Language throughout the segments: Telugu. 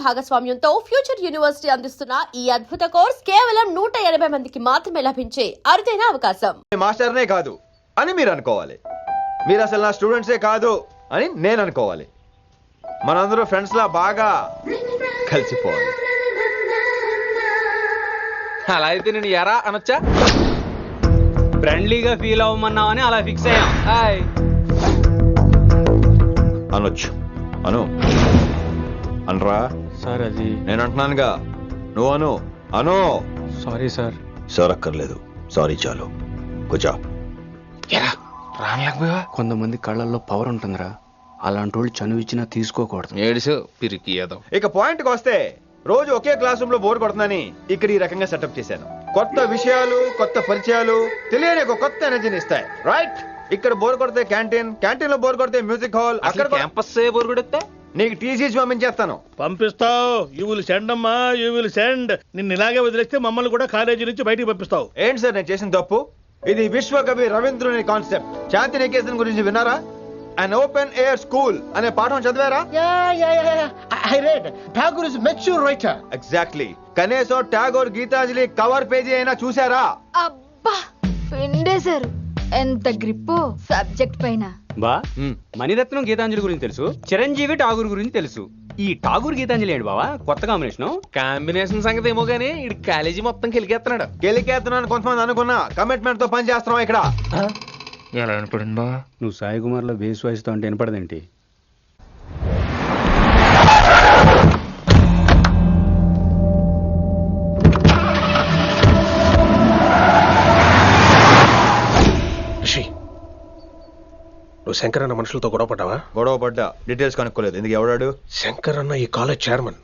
భాగస్వామ్యంతో ఫ్యూచర్ యూనివర్సిటీ అందిస్తున్న ఈ అద్భుత కోర్స్ కేవలం 180 మందికి మాత్రమే లభించే అరుదైన అవకాశం. మాస్టర్నే కాదు అని మీరు అనుకోవాలి, మీరు అసలు నా స్టూడెంట్సే కాదు అని నేను అనుకోవాలి. మనందరూ ఫ్రెండ్స్ లా బాగా కలిసిపోవాలి. అలా అయితే నేను ఎరా అనొచ్చా? ఫ్రెండ్లీగా ఫీల్ అవ్వమన్నావని అలా ఫిక్స్ అయ్యాం. హాయ్ అనొచ్చు, అను అనరా సార్. అది నేను అంటున్నానుగా, నువ్వు అను. అను. Sorry sir. సార్ అక్కర్లేదు, సారీ చాలు. కూర్చో. కొంతమంది కళ్ళల్లో పవర్ ఉంటుందిరా, అలాంటి వాళ్ళు చనువు ఇచ్చినా తీసుకోకూడదు. ఏడుసు పిరికి ఏదో. ఇక పాయింట్కి వస్తే, రోజు ఒకే క్లాస్ రూమ్ లో బోర్ కొడుతుందని ఇక్కడ ఈ రకంగా సెటప్ చేశాను. కొత్త విషయాలు, కొత్త పరిచయాలు తెలియని ఒక కొత్త ఎనర్జీని ఇస్తాయి. రైట్? ఇక్కడ బోర్ కొడితే క్యాంటీన్, క్యాంటీన్ లో బోర్ కొడితే మ్యూజిక్ హాల్, అక్కడ క్యాంపస్ బోర్ కొడితే నీకు టీసీ పంపించేస్తాను. పంపిస్తావు. యూ విల్ సెండ్ అమ్మా, యూ విల్ సెండ్. నిన్ను ఇలాగే వదిలేస్తే మమ్మల్ని కూడా కాలేజీ నుంచి బయటికి పంపిస్తావు. ఏంటి సార్ నేను చేసిన తప్పు? ఇది విశ్వకవి రవీంద్రుని కాన్సెప్ట్. శాంతి నికేతన్ గురించి విన్నారా? అన్ ఓపెన్ ఎయిర్ స్కూల్ అనే పాఠం చదివారా? I read. Tagore is a mature writer. Exactly. కనీసం టాగోర్ గీతాంజలి కవర్ పేజీ అయినా చూసారా? అబ్బా పిండేశారు. ఎంత గ్రిప్పు సబ్జెక్ట్ పైన. బా మణిరత్నం గీతాంజలి గురించి తెలుసు, చిరంజీవి ఠాగూర్ గురించి తెలుసు. ఈ ఠాగూర్ గీతాంజలి ఏంటి బావా కొత్త కాంబినేషన్ సంగతి ఏమో గానీ ఇడు కాలేజీ మొత్తం కెలికేస్తున్నాడు. గెలికేస్తున్నాను కొంతమంది అనుకున్నా, కమిట్మెంట్ తో పని చేస్తున్నాం ఇక్కడ. ఎలా వినపడింది బా? నువ్వు సాయి కుమార్ లో బేస్ వాయిస్ తో అంటే వినపడదేంటి? నువ్వు శంకర్ అన్న మనుషులతో గొడవ పడ్డావా? గొడవ పడ్డా, డీటెయిల్స్ కనుక్కోలేదు. ఎందుకు? ఎవడాడు? శంకర్ అన్న ఈ కాలేజ్ చైర్మన్.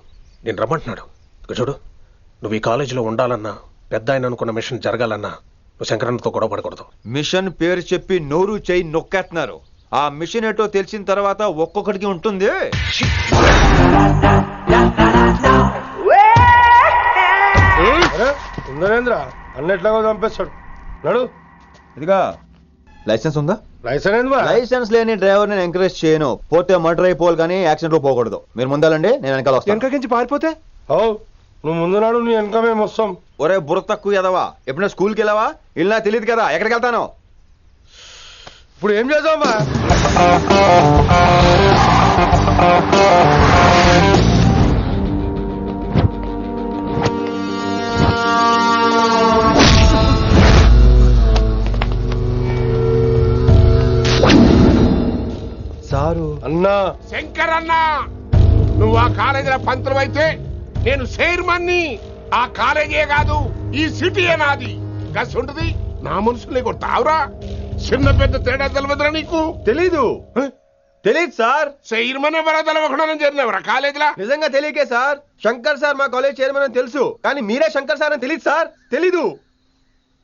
నేను రమ్మంటున్నాడు. ఇక చూడు, నువ్వు ఈ కాలేజీలో ఉండాలన్నా, పెద్ద ఆయన అనుకున్న మిషన్ జరగాలన్నా నువ్వు శంకర్ అన్నతో గొడవ పడకూడదు. మిషన్ పేరు చెప్పి నోరు చేయి నొక్కేస్తున్నారు. ఆ మిషన్ ఏటో తెలిసిన తర్వాత ఒక్కొక్కడికి ఉంటుంది. ఉందరేంద్ర అన్నెట్లాగో చంపేస్తాడు. నడు. ఇదిగా లైసెన్స్ ఉందా? లైసెన్స్ లైసెన్స్ లేని డ్రైవర్ నేను ఎంకరేజ్ చేయను. పోతే మర్డర్ అయిపోవాలి కానీ యాక్సిడెంట్ లో పోకూడదు. మీరు ముందాలండి, నేను వెనకాల వస్తాను. వెనకకించి పారిపోతే నువ్వు ముందు నాడు నీ వెనక మేము వస్తాం. ఒరే బుర్ర తక్కువ ఎదవా, ఎప్పుడైనా స్కూల్కి వెళ్ళావా? ఇలా తెలియదు కదా ఎక్కడికి వెళ్తాను. ఇప్పుడు ఏం చేద్దామా? సారు అన్నా, శంకర్ అన్నా, నువ్వు ఆ కాలేజీలో పంతులు అయితే నేను చైర్మన్ని. ఆ కాలేజీ కాదు, ఈ సిటీయే నాది. గస్ ఉంటుంది నా మనుషుల్ని కొడతావురా? చిన్న పెద్ద తేడా తెలవదురా నీకు? తెలీదు. తెలీదు సార్. చైర్మన్ ఎవరో తెలవకుండా చేరినవరా కాలేజీలో? నిజంగా తెలియకే సార్. శంకర్ సార్ మా కాలేజ్ చైర్మన్ అని తెలుసు, కానీ మీరే శంకర్ సార్ అని తెలియదు సార్. తెలీదు.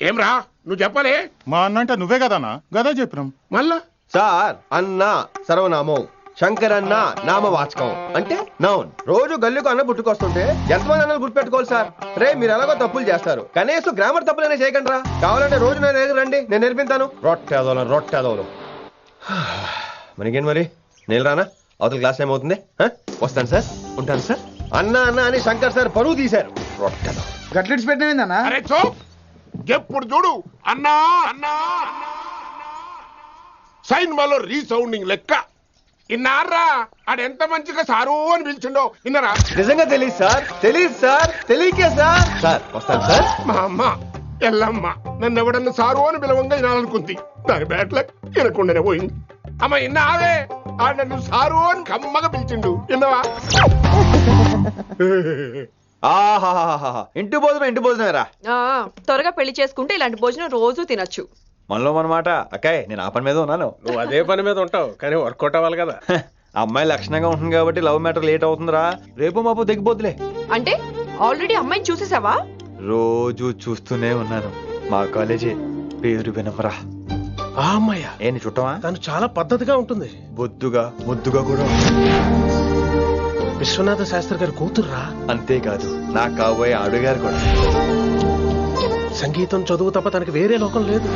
ఏమ్రా నువ్వు చెప్పలే? మా అన్న అంటే నువ్వే కదన్నా, గదా చెప్పినాం. మళ్ళా సార్ అన్న సర్వనామం, శంకర్ అన్న నామవాచకం అంటే నౌన్. రోజు గల్లుకు అన్న పుట్టుకొస్తుంటే ఎంతమంది అన్నలు గుర్తుపెట్టుకోవాలి సార్? రే మీరు ఎలాగో తప్పులు చేస్తారు, కనీసం గ్రామర్ తప్పులైనా చేయకండి రా. కావాలంటే రోజు నా దగ్గర రండి, నేను నేర్పిస్తాను. రొట్టెదోలం. మనకేం మరి, నేను రానా? అవతల క్లాస్ టైం అవుతుంది. వస్తాను సార్, ఉంటాను సార్. అన్న అన్న అని శంకర్ సార్ పరువు తీశారు. రొట్టెదో గట్లెట్స్ పెట్టినా? అరే చో, ఎప్పుడు చూడు అన్నా అన్నా. సైన్మాలో రీసౌండింగ్ లెక్క. ఇన్నారా ఆడెంత మంచిగా సారు అని పిలిచిండో ఇన్నరా? నిజంగా తెలియదు సార్. తెలియకే సార్. సార్ వస్తాను సార్. మా అమ్మ ఎల్లమ్మ నన్ను ఎవడన్నా సారు అని పిలవంగా వినాలనుకుంది. దాని బ్యాట్ల వినకుండానే పోయింది. అమ్మ ఇన్నావే, ఆడ నన్ను సారు అని కమ్మగా పిలిచిండు. విన్నవా? ఆహాహాహా, ఇంటి భోజనం రా. త్వరగా పెళ్లి చేసుకుంటే ఇలాంటి భోజనం రోజు తినొచ్చు. మనలో మనమాట. అక్కాయ్ నేను ఆ పని మీద ఉన్నాను. నువ్వు అదే పని మీద ఉంటావు, కానీ వర్కౌట్ అవ్వాలి కదా. అమ్మాయి లక్షణంగా ఉంటుంది కాబట్టి లవ్ మ్యాటర్ లేట్ అవుతుందిరా. రేపు మాపు దిగిపోతులే. అంటే ఆల్రెడీ అమ్మాయిని చూసేసావా? రోజు చూస్తూనే ఉన్నాను. మా కాలేజీ పేరు వినమరా. ఆ అమ్మాయ ఏంటి చుట్టమా? తను చాలా పద్ధతిగా ఉంటుంది. బొద్దుగా ముద్దుగా కూడా. విశ్వనాథ శాస్త్రి గారి కూతుర్రా. అంతేకాదు నా కాబోయే ఆడుగారు కూడా. సంగీతం చదువు తప్ప తనకి వేరే లోకం లేదు.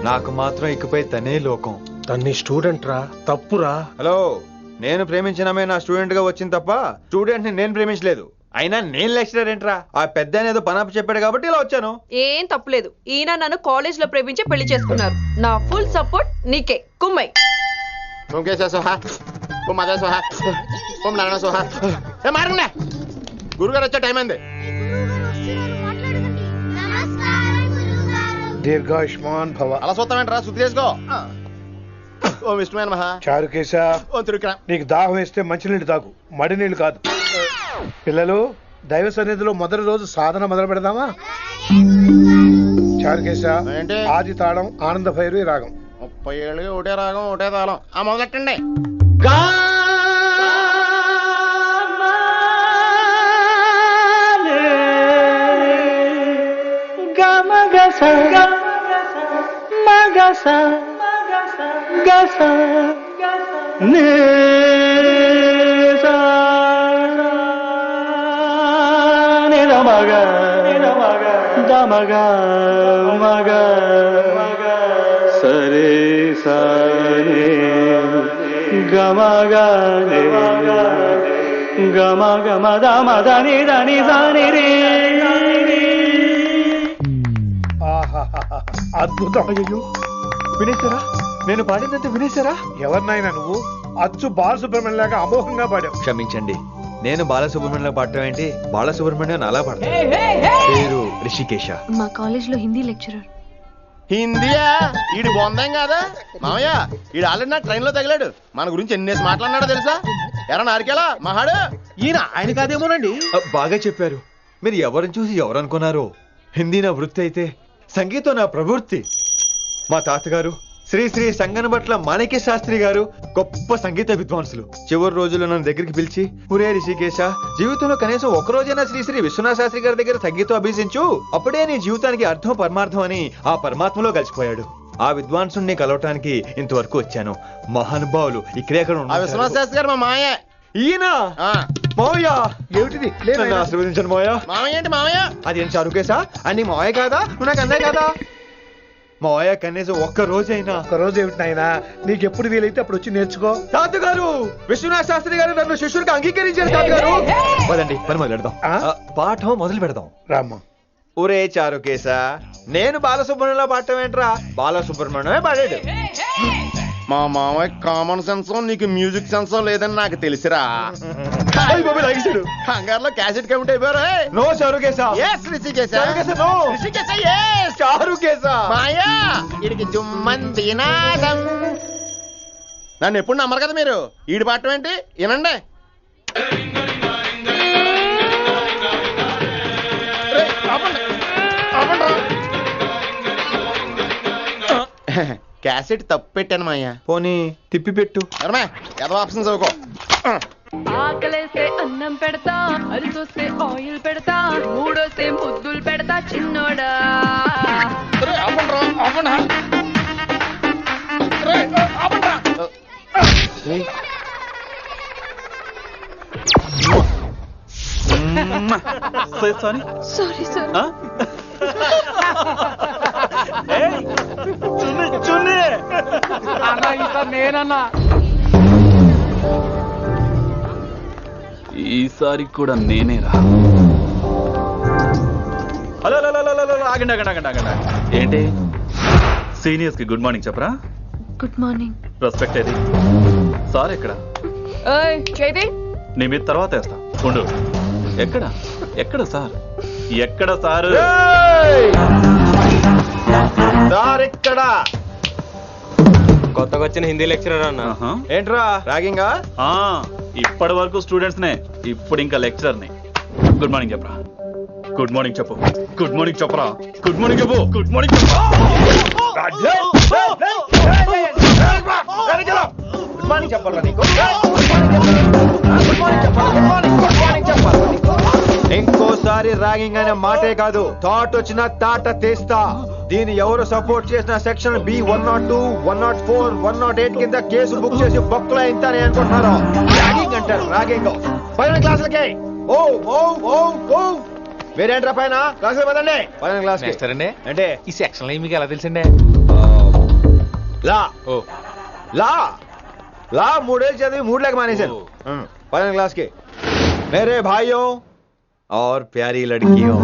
నాకు మాత్రం ఇకపై తనే లోకం. తన్ని స్టూడెంట్ రా, తప్పురా. హలో, నేను ప్రేమించినమే నా స్టూడెంట్ గా వచ్చింది తప్ప స్టూడెంట్ ని నేను ప్రేమించలేదు. అయినా నేను లెక్చరర్ ఏంట్రా, ఆ పెద్ద ఆయన ఏదో పనాపు చెప్పాడు కాబట్టి ఇలా వచ్చాను. ఏం తప్పులేదు. ఈయన నన్ను కాలేజ్ లో ప్రేమించి పెళ్లి చేసుకున్నారు. నా ఫుల్ సపోర్ట్ నీకే. కుమ్మై. ఓం కేశవ సోహా, ఓం మాధవ సోహా, ఓం నారాయణ సోహా. ఏ మారండి, గురుగారు వచ్చే టైం అయింది. దీర్ఘాయుష్మాన్ భవ. అలా చూస్తామేంట్రా, శుద్ధి చేసుకో. ఓం విష్ణుమైన మహా. చారుకేశ, ఓం తిరుక్రా. నీకు దాహం వేస్తే మంచినీళ్ళు తాగు, మడి నీళ్ళు కాదు. పిల్లలు, దైవ సన్నిధిలో మొదటి రోజు సాధన మొదలు పెడదామా? చారుకేశ, ఏంటి? ఆది తాళం ఆనంద భైరవి రాగం. 30 ఏళ్ళకి ఒకటే రాగం ఒకటే తాళం. ఆ మొదలెట్టండి. ఆహాహాహా, అద్భుతం. వినేశారా? నేను పాడినంత వినేశారా? ఎవరినైనా నువ్వు అచ్చు బాలసుబ్రహ్మణ్యం లాగా అమోఘంగా పాడావు. క్షమించండి, నేను బాలసుబ్రహ్మణ్యంలో పాడటం ఏంటి, బాలసుబ్రహ్మణ్యం అలా పాడతాను. పేరు రిషికేశ. మా కాలేజ్ లో హిందీ లెక్చరర్. హిందీయా? ఈడు బొందేం కాదా మామయ్య? ఈడు ఆల్రెడీ నా ట్రైన్ లో తగిలాడు. మన గురించి ఎన్నేసి మాట్లాడినాడో తెలుసా? ఎరా నారికేలా మహాడు. ఈయన ఆయన కాదేమోనండి. బాగా చెప్పారు. మీరు ఎవరిని చూసి ఎవరు అనుకున్నారు? హిందీ నా వృత్తి అయితే సంగీతం నా ప్రవృత్తి. మా తాతగారు శ్రీ శ్రీ సంగనబట్ల మాణిక్య శాస్త్రి గారు గొప్ప సంగీత విద్వాంసులు. చివరి రోజుల్లో నన్ను దగ్గరికి పిలిచి, ఒరే రిషికేశ, జీవితంలో కనీసం ఒక రోజైనా శ్రీ శ్రీ విశ్వనాథ శాస్త్రి గారి దగ్గర సంగీతం అభ్యసించు, అప్పుడే నీ జీవితానికి అర్థం పరమార్థం అని ఆ పరమాత్మలో కలిసిపోయాడు. ఆ విద్వాంసుని కలవటానికి ఇంతవరకు వచ్చాను. మహానుభావులు ఇక్కడే అక్కడ ఆ విశ్వనాథ శాస్త్రి గారు మా మామయ్య. ఈయన మావయ్య. ఏమిటిది? నన్ను ఆశీర్వదించండి మావయ్య. మామయ్య ఏంటి మామయ్య? అదేం చారుకేశా? అని మావయ్య కాదా? నువ్వు నాకు అన్నయ్య కాదా? మావయ్య కనీసం ఒక్క రోజైనా. ఒక రోజు ఏమిటి నాయనా, నీకు ఎప్పుడు వీలైతే అప్పుడు వచ్చి నేర్చుకో. తాతగారు, విశ్వనాథ శాస్త్రి గారు నన్ను శిష్యుడికి అంగీకరించారు. తాతగారు పదండి, పని మొదలు పెడదాం. పాఠం మొదలు పెడదాం. రామ్మా. ఒరే చారుకేశ, నేను బాలసుబ్రహ్మణ్యంలో పాడటం ఏంట్రా, బాలసుబ్రహ్మణ్యమే పాడాడు. మా మామయ్య కామన్ సెన్స్, నీకు మ్యూజిక్ సెన్స్ లేదని నాకు తెలిసిరా. కంగారులో క్యాసెట్ కమిట్ అయిపోయారు. No Charukesa. yes Rishikesa. Charukesa, no. Rishikesa, yes. Charukesa. మాయా ఈడికి జుమ్మంది నాదం. నన్ను ఎప్పుడు నమ్మరు కదా మీరు. ఈడి పాడటం ఏంటి వినండి. క్యాసెట్ తప్పు పెట్టాను మాయ్యా. పోనీ తిప్పి పెట్టు. ఏదో ఆప్షన్ చదువుకో. ఆకలేస్తే అన్నం పెడతా, అరిసొస్తే ఆయిల్ పెడతా, మూడోస్తే ముద్దులు పెడతా చిన్నోడా. Sorry sir. నేనన్నా ఈసారి కూడా నేనేరా. హలో ఆగండి ఆగండి ఆగండి ఆగండి. ఏంటి సీనియర్స్ కి గుడ్ మార్నింగ్ చెప్పరా? Good morning. రెస్పెక్ట్ ఏది? సార్ ఎక్కడ? చేతి నీ మీద తర్వాత వేస్తా ఉండు. ఎక్కడ ఎక్కడ సార్? ఎక్కడ సార్? ఇక్కడ కొత్తగా వచ్చిన హిందీ లెక్చరర్ అన్న. ఏంట్రా ర్యాగింగా? ఇప్పటి వరకు స్టూడెంట్స్ నే, ఇప్పుడు ఇంకా లెక్చరర్ ని. గుడ్ మార్నింగ్ చెప్పరా. గుడ్ మార్నింగ్ చెప్పు. గుడ్ మార్నింగ్ చెప్పరా. గుడ్ మార్నింగ్ చెప్పు. గుడ్ మార్నింగ్ చెప్పు. గుడ్ మార్నింగ్ చెప్పాలా నీకు? ఇంకోసారి ర్యాగింగ్ అనే మాటే కాదు, థాట్ వచ్చిన తాట తీస్తా. దీన్ని ఎవరు సపోర్ట్ చేసిన సెక్షన్ బి 102, 104, 108 కింద కేసు బుక్ చేసి బొక్కలో ఇంతనే అనుకుంటున్నారు. ర్యాగింగ్ అంటారు ర్యాగింగ్. పైన క్లాసులకి ఓ ఓ ఓ ఓ వేరేంట్రా పైన క్లాసులు పదండి. పైన క్లాస్ అంటే ఈ సెక్షన్ లో మీకు ఎలా తెలిసిండే? లా ఓ లా లా 3 ఏళ్ళు చదివి 3 లేక మానేశాను 12 क्लास के मेरे भाइयों और प्यारी लड़कियों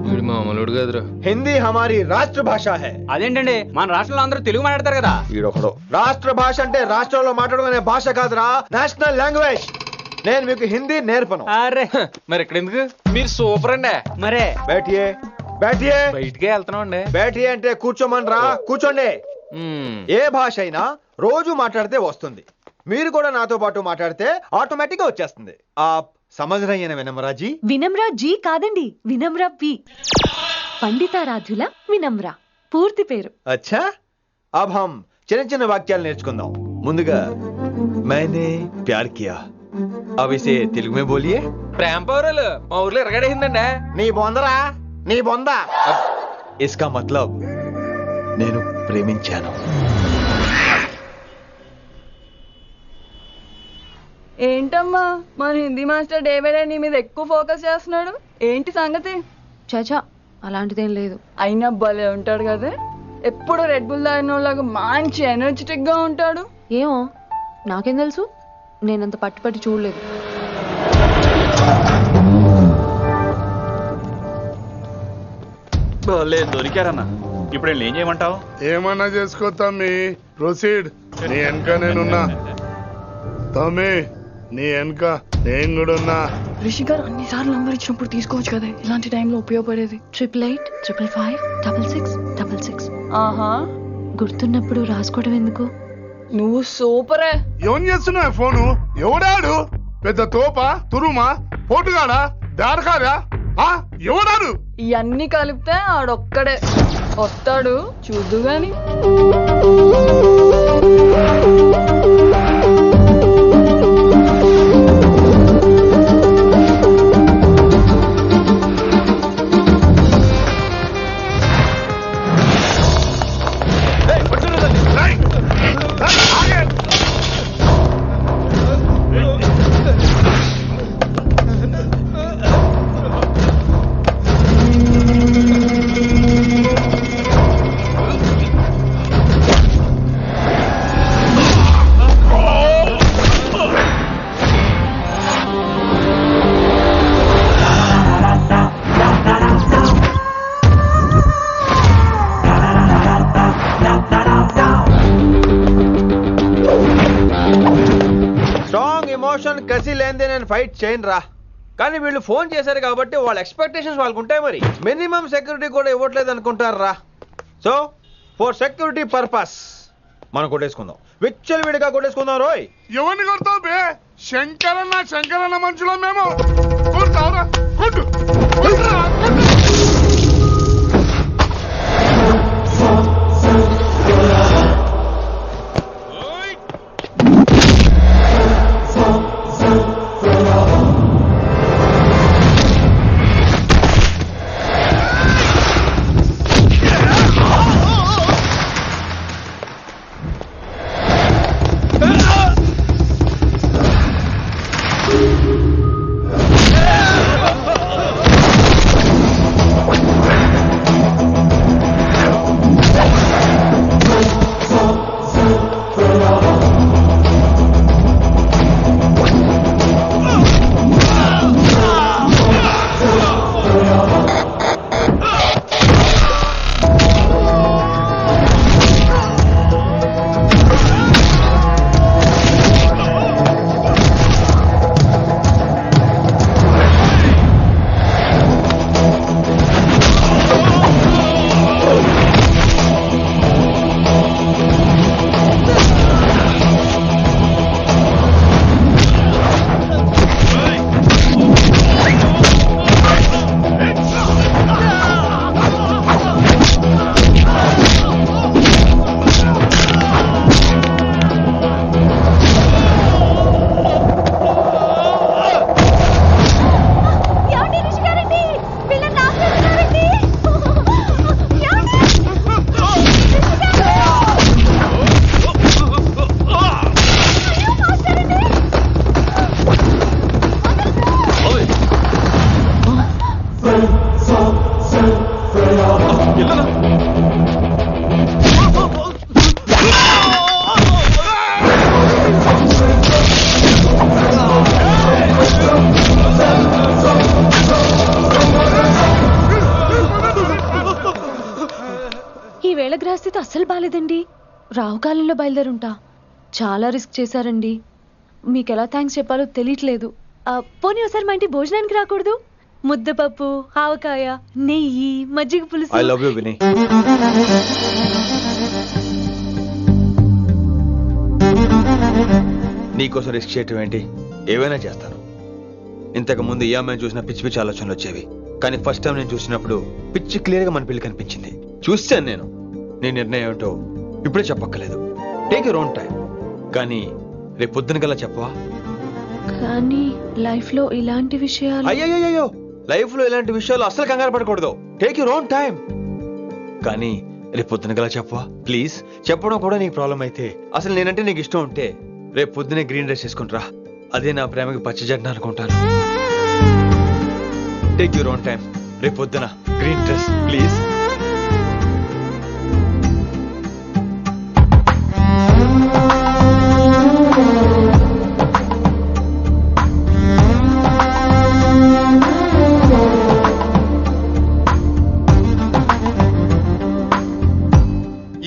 వీడు మామూలుడు కదరా. हिंदी हमारी राष्ट्र भाषा है. అదేంటండి మన రాష్ట్రంలో అందరూ తెలుగు మాట్లాడతారు కదా. ఈడొకడు రాష్ట్ర భాష అంటే రాష్ట్రంలో మాట్లాడుకునే భాష కాదురా, నేషనల్ లాంగ్వేజ్. నేను మీకు హిందీ నేర్పను. అరే మరి ఇక్కడ ఎందుకు? మీరు సూపర్ అండి. మరే బేటియే బేటియే బయటికే వెళ్తున్నాం అండి. బేటియే అంటే కూర్చోమనరా, కూర్చోండి. ఏ భాష అయినా రోజు మాట్లాడితే వస్తుంది. మీరు కూడా నాతో పాటు మాట్లాడితే ఆటోమేటిక్ గా వచ్చేస్తుంది. ఆప్ సమझ रही हैं ना विनम्रा जी? వినమ్రా జీ కాదండి, వినమ్రా పి. పండితారాధ్యుల వినమ్ర పూర్తి పేరు. अच्छा अब हम చిన్న చిన్న వాక్యాలు నేర్చుకుందాం. ముందుగా मैंने प्यार किया. अब इसे తెలుగు में बोलिए. ప్రేమ పౌరాలు మా ఊర్లో ఎరగడేసిందండి. నీ బొందరా, నీ బొంద. इसका मतलब నేను ప్రేమించాను. ఏంటమ్మా మన Hindi master day by day నీ మీద ఎక్కువ ఫోకస్ చేస్తున్నాడు. ఏంటి సంగతి? చాచా అలాంటిదేం లేదు. అయినా భలే ఉంటాడు కదా, ఎప్పుడు రెడ్ బుల్ తాగినోళ్ళగా మంచి ఎనర్జెటిక్ గా ఉంటాడు. ఏమో నాకేం తెలుసు, నేనంత పట్టుపట్టి చూడలేదు. దొరికారన్నా. ఇప్పుడు ఏం చేయమంటావు? ఏమన్నా చేసుకో తమ్మి, ప్రొసీడ్. నీ వెనక నేనున్నా తమ్మి, నీ వెనక నేను కూడా ఉన్నా. రిషి గారు అన్నిసార్లు నంబర్ ఇచ్చినప్పుడు తీసుకోవచ్చు కదా, ఇలాంటి టైంలో ఉపయోగపడేది. 8885556666. ఆహా, గుర్తున్నప్పుడు రాసుకోవడం ఎందుకు? నువ్వు సూపరే. ఏం చేస్తున్నావు ఫోను? ఎవడాడు? పెద్ద తోప, తురుమా, పోటుగాడా, దారకారా? ఎవడాడు? ఇవన్నీ కలిపితే ఆడొక్కడే వస్తాడు, చూద్దు గాని. కసి లేనిదే నేను ఫైట్ చేయను రా. కానీ వీళ్ళు ఫోన్ చేశారు కాబట్టి వాళ్ళ ఎక్స్పెక్టేషన్స్ వాళ్ళకు ఉంటాయి. మరి మినిమం సెక్యూరిటీ కూడా ఇవ్వట్లేదు అనుకుంటారు రా. సో ఫర్ సెక్యూరిటీ పర్పస్ మనం కొట్టేసుకుందాం, విచ్చలు విడిగా కొట్టేసుకుందాం. రోయ్ ఎవరిని కొడతావు బే? శంకరన్న మనుషులో మేము. కొడతావురా, కొట్టు. గ్రహస్థితి అస్సలు బాలేదండి. రావుకాలంలో బయలుదేరుంటా. చాలా రిస్క్ చేశారండి. మీకు ఎలా థ్యాంక్స్ చెప్పాలో తెలియట్లేదు. పోనీ ఒకసారి మా ఇంటి భోజనానికి రాకూడదు? ముద్దపప్పు, ఆవకాయ, నెయ్యి, మజ్జిగ పులుసు. ఐ లవ్ యూ విని. నీకోసం రిస్క్ చేయటం ఏంటి? ఏవైనా చేస్తాను. ఇంతకు ముందు ఈ అమ్మాయిని చూసిన పిచ్చి పిచ్చి ఆలోచనలు వచ్చేవి, కానీ ఫస్ట్ టైం నేను చూసినప్పుడు పిచ్చి క్లియర్ గా మన పిల్లి కనిపించింది. చూస్తాను నేను. నీ నిర్ణయం ఏమిటో ఇప్పుడే చెప్పక్కర్లేదు. Take your own time. కానీ రేపు పొద్దున కల్లా చెప్పవా? కానీ లైఫ్ లో ఇలాంటి విషయాలు. అయ్యో, లైఫ్ లో ఇలాంటి విషయాలు అస్సలు కంగారు పడకూడదు. Take your own time. కానీ రేపు పొద్దున కల్లా చెప్పవా ప్లీజ్? చెప్పడం కూడా నీకు ప్రాబ్లం అయితే, అసలు నేనంటే నీకు ఇష్టం ఉంటే రేపు పొద్దునే గ్రీన్ డ్రెస్ వేసుకుంటారా. అదే నా ప్రేమకి పచ్చి జెండా అనుకుంటాను. Take your own time. రేపు పొద్దున గ్రీన్ డ్రెస్ ప్లీజ్.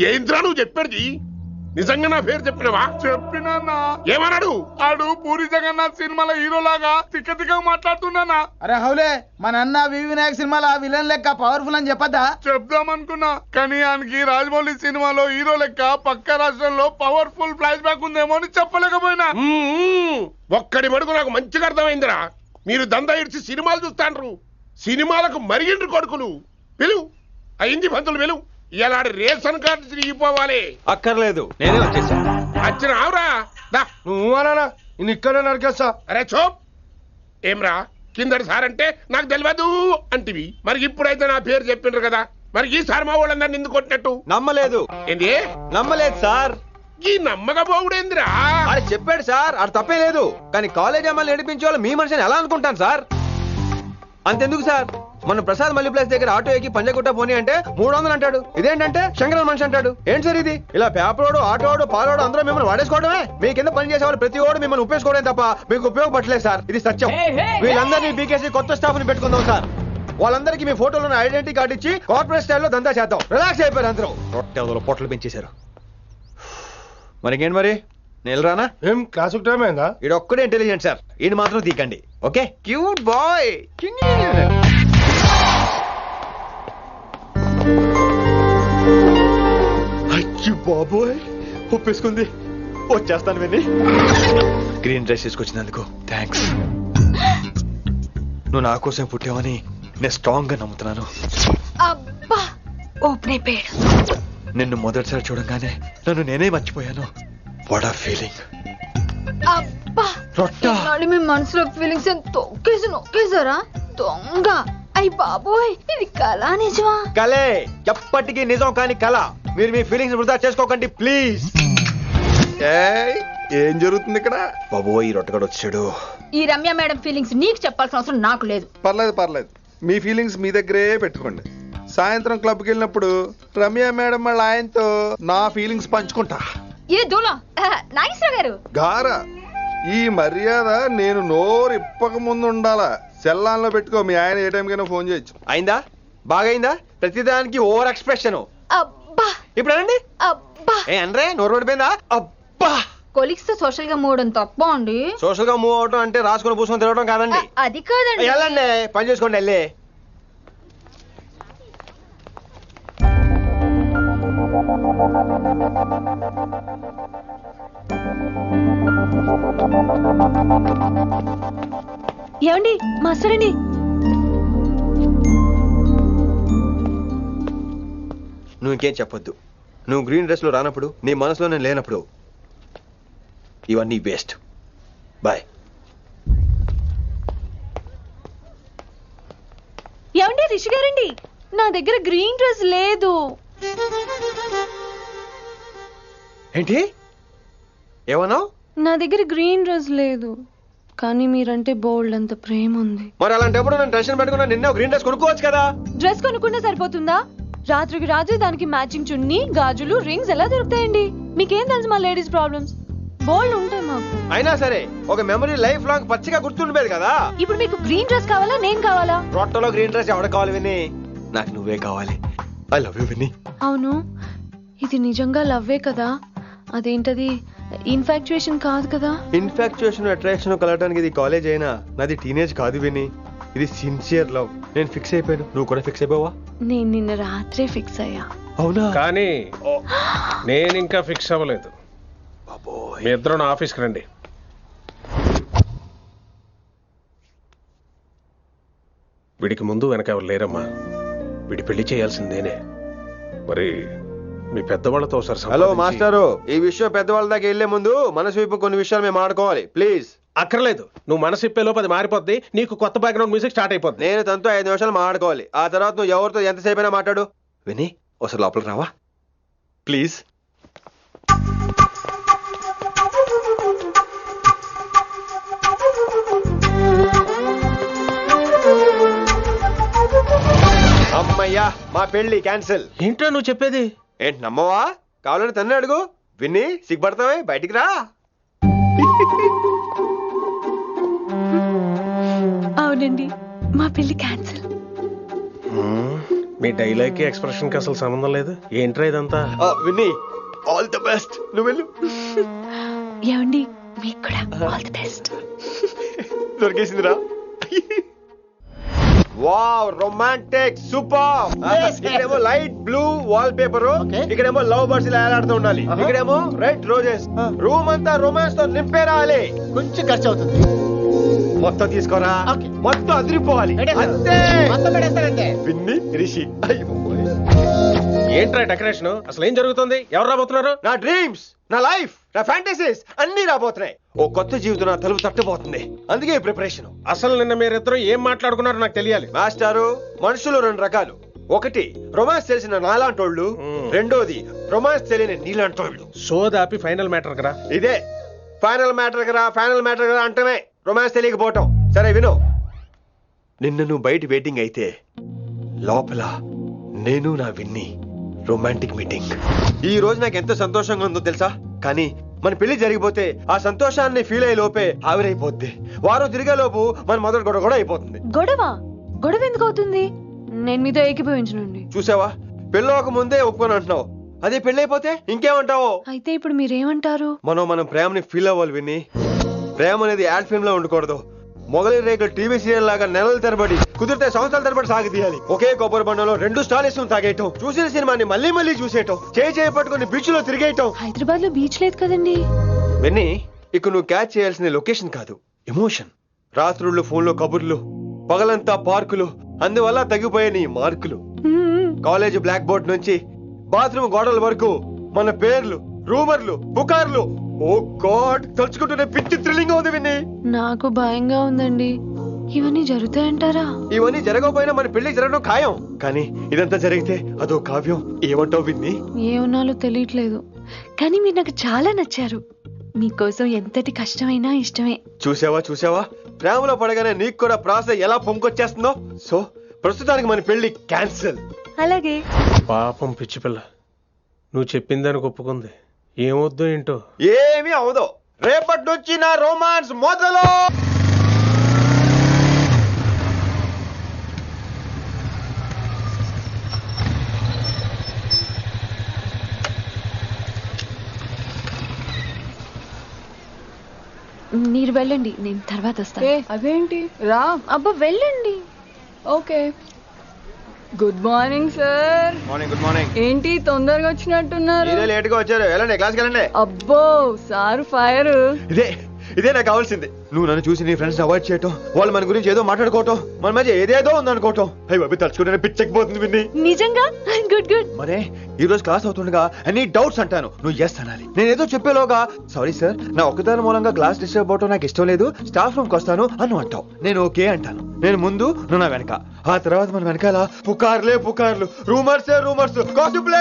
ఏంద్రా నువ్వు చెప్పేది? నిజంగా నా పేరు చెప్పినవా? చెప్పినా ఏమన్నాడు? ఆడు పూరి జగన్నాథ్ సినిమాలో హీరో లాగా తిక్క తిక్క మాట్లాడుతున్నానా? అరే హౌలే, మన అన్న వినాయక్ సినిమాలో విలన్ లెక్క పవర్ఫుల్ అని చెప్పద్దా? చెప్దామనుకున్నా, కానీ ఆయనకి రాజమౌళి సినిమాలో హీరో లెక్క పక్క రాష్ట్రంలో పవర్ఫుల్ ఫ్లాష్ బ్యాక్ ఉందేమో అని చెప్పలేకపోయినా. ఒక్కడి మడుగు నాకు మంచిగా అర్థమైందిరా. మీరు దందా ఇడిచి సినిమాలు చూస్తాండ్రు. సినిమాలకు మరిగిండ్రు కొడుకులు. పిలువు, అయింది పంతులు పిలువు. ఇలా రేషన్ కార్డు తిరిగిపోవాలి. అక్కర్లేదు, నేనే వచ్చేసా. వచ్చిన ఆవురా. నువ్వు అనా నేను ఇక్కడ నరికేస్తా. అరే చోప్. ఏమ్రా, కిందటి సార్ అంటే నాకు తెలియదు అంటివి. మరి ఇప్పుడైతే నా పేరు చెప్పిండ్రు కదా, మరి ఈసారి మా వాళ్ళందరినీ ఎందుకు కొట్టినట్టు? నమ్మలేదు. ఏంది? నమ్మలేదు సార్. ఈ నమ్మకపోవుడేందిరా? ఆడ చెప్పాడు సార్, ఆడ తప్పే లేదు. కానీ కాలేజ్ అమ్మాయిలు నడిపించే వాళ్ళు మీ మనిషిని ఎలా అనుకుంటాను సార్? అంతెందుకు సార్, మన ప్రసాద్ మల్లి ప్లేస్ దగ్గర ఆటో ఎక్కి పంజగుట్ట పోనీ అంటే 300 అంటాడు. ఇదేంటంటే శంకరన్ మనిషి అంటాడు. ఏంటి సార్ ఇది? ఇలా పేపరోడు, ఆటోడు, పాలోడు అందరూ మిమ్మల్ని వాడేసుకోవడమే. మీ కింద పని చేసే వాళ్ళు ప్రతి ఓడు మిమ్మల్ని ఉపయోగించుకోవడం తప్ప మీకు ఉపయోగపడలేదు సార్. ఇది సత్యం. వీళ్ళందరినీ బీకేసి కొత్త స్టాఫ్ ని పెట్టుకుందాం సార్. వాళ్ళందరికీ మీ ఫోటోలను ఐడెంటిటీ కార్డు ఇచ్చి కార్పొరేట్ స్టైల్లో దందా చేద్దాం. రిలాక్స్ అయిపోయారు అందరూ. రొట్టె పొట్టలు పెంచేశారు. మరికేంటి మరి, నేను రానా? ఏం క్లాసుకు టైం అయిందా? ఈడొక్కడే ఇంటెలిజెంట్ సార్, ఈయన మాత్రం తీకండి. Okay, cute boy. అయ్యో బాబోయ్, ఒప్పేసుకుంది. వచ్చేస్తాను విని. గ్రీన్ డ్రెస్ తీసుకొచ్చినందుకు థ్యాంక్స్. నువ్వు నా కోసం పుట్టావని నేను స్ట్రాంగ్ గా నమ్ముతున్నాను. అబ్బా, ఓపెన్ అయిపోయాడు. నిన్ను మొదటిసారి చూడంగానే నన్ను నేనే మర్చిపోయాను. వాట్ ఆ ఫీలింగ్. అబ్బా, రొట్టె. మీ మనసులో ఫీలింగ్స్ తొక్కేసి నొక్కేసారా దొంగ? అయ్యి బాబోయ్, ఇది కళ నిజమా? కలే, ఎప్పటికీ నిజం కాని కళ. మీరు మీ ఫీలింగ్స్ వృధా చేసుకోకండి ప్లీజ్. ఏం జరుగుతుంది ఇక్కడ? బాబోయ్, రొట్టెగాడు వచ్చాడు. ఈ రమ్య మేడం ఫీలింగ్స్ నీకు చెప్పాల్సిన అవసరం నాకు లేదు. పర్లేదు, మీ ఫీలింగ్స్ మీ దగ్గరే పెట్టుకోండి. సాయంత్రం క్లబ్కి వెళ్ళినప్పుడు రమ్య మేడం వాళ్ళ ఆయనతో నా ఫీలింగ్స్ పంచుకుంటా. ఏ దూల నాగేశ్వర గారు గారా, ఈ మర్యాద నేను నోరు ఇప్పక ముందు ఉండాలా. సెల్లాన్లో పెట్టుకో, మీ ఆయన ఏ టైం కైనా ఫోన్ చేయొచ్చు. అయిందా? బాగైందా? ప్రతిదానికి ఓవర్ ఎక్స్ప్రెషన్. అబ్బా, ఇప్పుడు అనండి. అబ్బా, ఏ అనరే, నోరు పడిపోయిందా? అబ్బా. కొలిక్స్ తో సోషల్ గా మూవ్ అవడం తప్ప అండి. సోషల్ గా మూవ్ అవడం అంటే రాసుకొని పూసుకొని తిరగడం కాదండి. అది కాదండి. వెళ్ళండి, పని చేసుకోండి. వెళ్ళి ఏమండి, మాస్టరండి. నువ్వు ఇంకేం చెప్పొద్దు. నువ్వు గ్రీన్ డ్రెస్ లో రానప్పుడు, నీ మనసులో నేను లేనప్పుడు ఇవన్నీ వేస్ట్. బాయ్. ఏమండి, రిషి గారండి, నా దగ్గర గ్రీన్ డ్రెస్ లేదు. ఏంటి ఏమన్నావు? నా దగ్గర గ్రీన్ డ్రెస్ లేదు, కానీ మీరంటే బోల్డ్ అంత ప్రేమ ఉంది. మరి అలాంటప్పుడు నేను టెన్షన్ పెట్టుకున్నా, నిన్నే గ్రీన్ డ్రెస్ కొనుక్కోవచ్చు కదా. డ్రెస్ కొనుక్కుంటే సరిపోతుందా? రాత్రికి రాత్రి దానికి మ్యాచింగ్ చున్నీ, గాజులు, రింగ్స్ ఎలా దొరుకుతాయండి? మీకేం తెలుసు మా లేడీస్ ప్రాబ్లమ్స్? బోల్డ్ ఉంటాయి మాకు. అయినా సరే ఒక మెమరీ లైఫ్ లాంగ్ పచ్చిగా గుర్తుండిపోయేది కదా. ఇప్పుడు మీకు గ్రీన్ డ్రెస్ కావాలా, నేను కావాలా? రొట్టెలో గ్రీన్ డ్రెస్ ఎవడ కావాలి విని? నాకు నువ్వే కావాలి. ఐ లవ్ యూ విని. అవును, ఇది నిజంగా లవ్వే కదా? అదేంటది ఇన్ఫాక్చుయేషన్ కాదు కదా? ఇన్ఫాక్చుయేషన్ అట్రాక్షన్ కలగడానికి ఇది కాలేజ్ అయినా నాది టీనేజ్ కాదు విని. ఇది సిన్సియర్ లవ్. నేను ఫిక్స్ అయిపోయాను. నువ్వు కూడా ఫిక్స్ అయిపోవా? నేను నిన్న రాత్రే ఫిక్స్ అయ్యా. అవునా? కానీ నేను ఇంకా ఫిక్స్ అవ్వలేదు. మీ ఇద్దరు నా ఆఫీస్కి రండి. వీడికి ముందు వెనక ఎవరు లేరమ్మా. వీడి పెళ్లి చేయాల్సిందేనే. మరి మీ పెద్దవాళ్ళతో ఒకసారి హలో మాస్టారు, ఈ విషయం పెద్దవాళ్ళ దాకా వెళ్లే ముందు మనసు వైపు కొన్ని విషయాలు మేము ఆడుకోవాలి ప్లీజ్. అక్కర్లేదు, నువ్వు మనసు ఇప్పేలోపు అది మారిపోద్ది. నీకు కొత్త బ్యాక్గ్రౌండ్ మ్యూజిక్ స్టార్ట్ అయిపోద్ది. నేను తనతో 5 నిమిషాలు మాట్లాడుకోవాలి. ఆ తర్వాత నువ్వు ఎవరితో ఎంతసేపు అయినా మాట్లాడు. విని ఒకసారి లోపలికి రావా ప్లీజ్? అమ్మయ్యా, మా పెళ్లి క్యాన్సిల్. ఏంటో నువ్వు చెప్పేది? ఏంటి నమ్మవా? కావాలని తన్నే అడుగు. విన్ని సిగ్గుపడతావే, బయటికి రా. అవునండి, మా పెళ్లి క్యాన్సిల్. మీ డైలాగ్ కి ఎక్స్ప్రెషన్ కి అసలు సంబంధం లేదు. ఏంట్రా ఇదంతా? విన్ని ఆల్ ది బెస్ట్. నువ్వు వెళ్ళు. ఏమండి, మీకు కూడా ఆల్ ది బెస్ట్. దొరికేసిందిరా. Wow, romantic, super. ఇక్కడేమో లైట్ బ్లూ వాల్ పేపర్, ఇక్కడేమో లవ్ బర్డ్స్ ఇలా ఏలాడుతూ ఉండాలి, ఇక్కడేమో రెడ్ రోజెస్. రూమ్ అంతా రొమాన్స్ తో నింపే రావాలి. కొంచెం ఖర్చు అవుతుంది. మొత్తం తీసుకోరా, మొత్తం అదిరిపోవాలి. అంతే. విన్ని రిషి. ఏంట్రా డెకరేషన్? అసలు ఏం జరుగుతుంది? ఎవరు రాబోతున్నారు? నా డ్రీమ్స్, నా లైఫ్, నా ఫ్యాంటసీస్ అన్ని రాబోతున్నాయి. ఓ కొత్త జీవితం నా తలుపు తట్టబోతుంది. అందుకే ప్రిపరేషన్. అసలు నిన్న మీరిద్దరు ఏం మాట్లాడుకున్నారో నాకు తెలియాలి. మాస్టారు, మనుషులు 2 రకాలు. ఒకటి రొమాన్స్ తెలిసిన నాలాంటోళ్ళు, రెండోది రొమాన్స్ తెలియని నీలాంటోళ్ళు. సోదాపి ఫైనల్ మ్యాటర్ కదా. ఇదే ఫైనల్ మ్యాటర్ కదా. ఫైనల్ మ్యాటర్ కదా అంటమే రొమాన్స్ తెలియకపోవటం. సరే విను, నిన్న నువ్వు బయట వెయిటింగ్ అయితే లోపల నేను నా విన్ని రొమాంటిక్ మీటింగ్. ఈ రోజు నాకు ఎంత సంతోషంగా ఉందో తెలుసా? కానీ మన పెళ్లి జరిగిపోతే ఆ సంతోషాన్ని ఫీల్ అయ్యే లోపే ఆవిరైపోద్ది. వారం తిరిగే లోపు మన మొదటి గొడవ కూడా అయిపోతుంది. గొడవ ఎందుకు అవుతుంది? నేను మీతో ఏకీభవించనండి. చూసావా, పెళ్ళవక ముందే ఒప్పుకొని అంటున్నావు. అదే పెళ్ళైపోతే ఇంకేమంటావు? అయితే ఇప్పుడు మీరేమంటారు? మనం ప్రేమని ఫీల్ అవ్వాలి విని. ప్రేమ అనేది యాడ్ ఫిల్మ్ లో ఉండకూడదు. మొగలి రేకులు టీవీ సీరియల్ లాగా నెలల తరబడి, కుదిరితే సంవత్సరాల తరబడి సాగి తీయాలి. ఒకే కొబ్బరి బండలో 2 స్టాలిస్ తాగేయటం, చూసిన సినిమాని మళ్ళీ చూసేయటం, చేయి పట్టుకుని బీచ్ లో తిరిగేయటం. హైదరాబాద్ లో బీచ్ లేదు కదండి. విన్ని, ఇక నువ్వు క్యాచ్ చేయాల్సిన లొకేషన్ కాదు, ఎమోషన్. రాత్రుళ్ళు ఫోన్లో కబుర్లు, పగలంతా పార్కులు, అందువల్ల తగ్గిపోయే నీ మార్కులు. కాలేజ్ బ్లాక్ బోర్డ్ నుంచి బాత్రూమ్ గోడల వరకు మన పేర్లు, రూమర్లు, పుకార్లు. ఓ గాడ్, తలుచుకుంటూనే పిచ్చి థ్రిల్లింగ్ ఉంది విన్ని. నాకు భయంగా ఉందండి. ఇవన్నీ జరుగుతాయంటారా? ఇవన్నీ జరగకపోయినా మన పెళ్లి జరగడం ఖాయం. కానీ ఇదంతా జరిగితే అదో కావ్యం. ఏమంటావు విన్ని? ఏమన్నాలో తెలియట్లేదు, కానీ మీరు నాకు చాలా నచ్చారు. మీకోసం ఎంతటి కష్టమైనా ఇష్టమే. చూసావా, ప్రేమలో పడగానే నీకు కూడా ప్రాస ఎలా పొంకొచ్చేస్తుందో. సో ప్రస్తుతానికి మన పెళ్లి క్యాన్సిల్. అలాగే. పాపం పిచ్చి పిల్ల, నువ్వు చెప్పిందానికి ఒప్పుకుంది. ఏమొద్దు ఏంటో. ఏమీ అవదో. రేపటి నుంచి నా రొమాన్స్ మొదలు. మీరు వెళ్ళండి, నేను తర్వాత వస్తాను. అదేంటి రా. అబ్బా వెళ్ళండి. Okay. Good morning sir. Morning. Good morning. ఏంటి తొందరగా వచ్చినట్టున్నారు? మీరే లేట్ గా వచ్చారు. వెళ్ళండి, క్లాస్కి వెళ్ళండి. అబ్బో సార్ ఫైర్. ఇదే నాకు కావాల్సింది. నువ్వు నన్ను చూసి నీ ఫ్రెండ్స్ అవాయిడ్ చేయటం, వాళ్ళు మన గురించి ఏదో మాట్లాడుకోవటం, మన మధ్య ఏదేదో ఉందనుకోవటం. అయ్యి బాబు, తలుచుకుంటే పిచ్చెక్కిపోతుంది విన్ని. నిజంగా గుడ్. మరే ఈ రోజు క్లాస్ అవుతుండగా అన్ని డౌట్స్ అంటాను, నువ్వు ఎస్ అనాలి. నేను ఏదో చెప్పేలోగా సారీ సార్, నా ఒక్కదాని మూలంగా క్లాస్ డిస్టర్బ్ అవటం నాకు ఇష్టం లేదు, స్టాఫ్ రూమ్ కి వస్తాను అని అంటావు. నేను ఓకే అంటాను. నేను ముందు, నువ్వు నా వెనక. ఆ తర్వాత మన వెనకాల పుకార్లు, రూమర్స్, గాసిప్లే.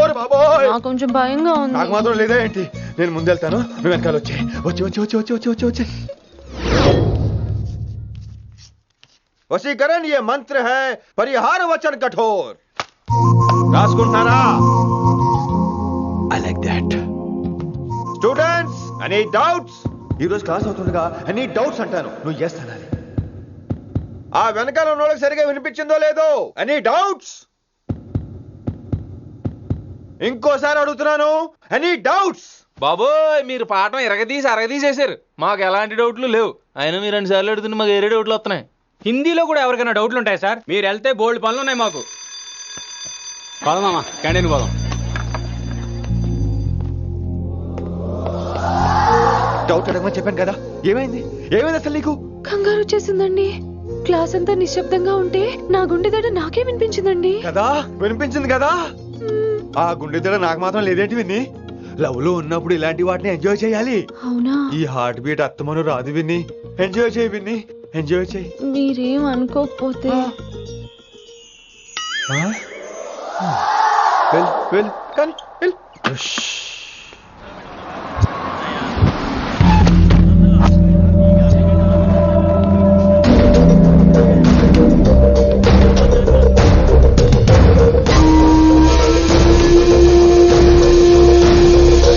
ఓరి బాబోయ్, నాకు కొంచెం భయంగా ఉంది. నాకు మాత్రం లేదా ఏంటి? నేను ముందు వెళ్తాను, నువ్వు వెనకాల వచ్చే. వచ్చి वशीकरण ये मंत्र है, परिहार वचन कठोर. रासकुंठारा, I like that. Students, any doubts? ఈ రోజు క్లాస్ అవుతుండగా any doubts అంటాను, నువ్వు yes అనాలి. ఆ వెనకాల ఉన్న వాళ్ళకి సరిగా వినిపించిందో లేదో? any doubts? ఇంకోసారి అడుగుతున్నాను, ఎనీ డౌట్స్? బాబోయ్ మీరు పాఠం అరగదీసేశారు. మాకు ఎలాంటి డౌట్లు లేవు. అయినా మీరు 2 సార్లు అడుగుతుంటే మాకు ఏరే డౌట్లు వస్తున్నాయి. హిందీలో కూడా ఎవరికైనా డౌట్లు ఉంటాయి సార్? మీరు వెళ్తే బోల్డ్ పనులు ఉన్నాయి మాకు. పోదాం మామ, క్యాంటీన్ పోదాం. డౌట్ అడగమని చెప్పాను కదా, ఏమైంది అసలు నీకు? కంగారు వచ్చేసిందండి. క్లాస్ అంతా నిశ్శబ్దంగా ఉంటే నా గుండె దడ నాకే వినిపించిందండి. కదా వినిపించింది కదా. ఆ గుండె దడ నాకు మాత్రం లేదేంటి విన్ని? లవ్ లో ఉన్నప్పుడు ఇలాంటి వాటిని ఎంజాయ్ చేయాలి. అవునా? ఈ హార్ట్ బీట్ అత్తమను రాదు విన్ని. ఎంజాయ్ చేయి విన్ని, ఎంజాయ్ చేయి. మీరేం అనుకోకపోతే వెల్ కానీ